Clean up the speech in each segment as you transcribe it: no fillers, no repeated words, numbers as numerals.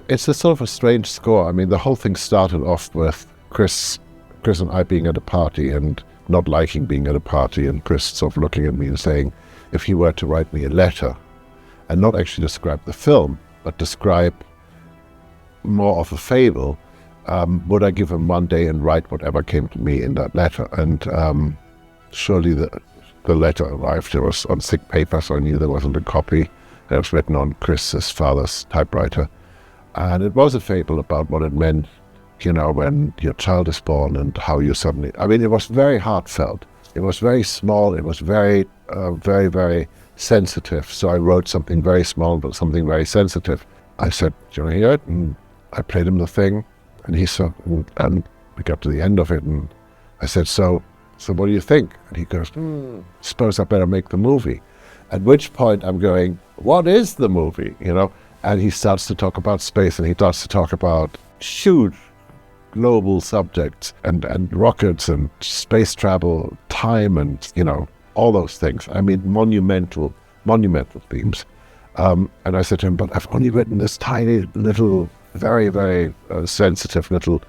It's a sort of a strange score. I mean, the whole thing started off with Chris and I being at a party and not liking being at a party, and Chris sort of looking at me and saying, if he were to write me a letter and not actually describe the film, but describe more of a fable, would I give him one day and write whatever came to me in that letter? And surely the letter arrived. It was on thick paper, so I knew there wasn't a copy. It was written on Chris's father's typewriter. And it was a fable about what it meant, when your child is born and how you suddenly... I mean, it was very heartfelt. It was very small. It was very, very, very sensitive. So I wrote something very small, but something very sensitive. I said, do you want to hear it? And I played him the thing, and he saw, and we got to the end of it, and I said, so what do you think? And he goes, suppose I better make the movie. At which point I'm going, what is the movie? And he starts to talk about space, and he starts to talk about huge global subjects and rockets and space travel, time, and, all those things. I mean, monumental themes. And I said to him, but I've only written this tiny little, very, very sensitive little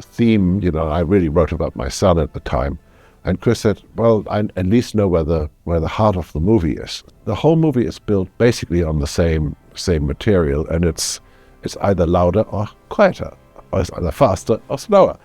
theme. I really wrote about my son at the time. And Chris said, well, I at least know where the heart of the movie is. The whole movie is built basically on the same material, and it's either louder or quieter, or it's either faster or slower.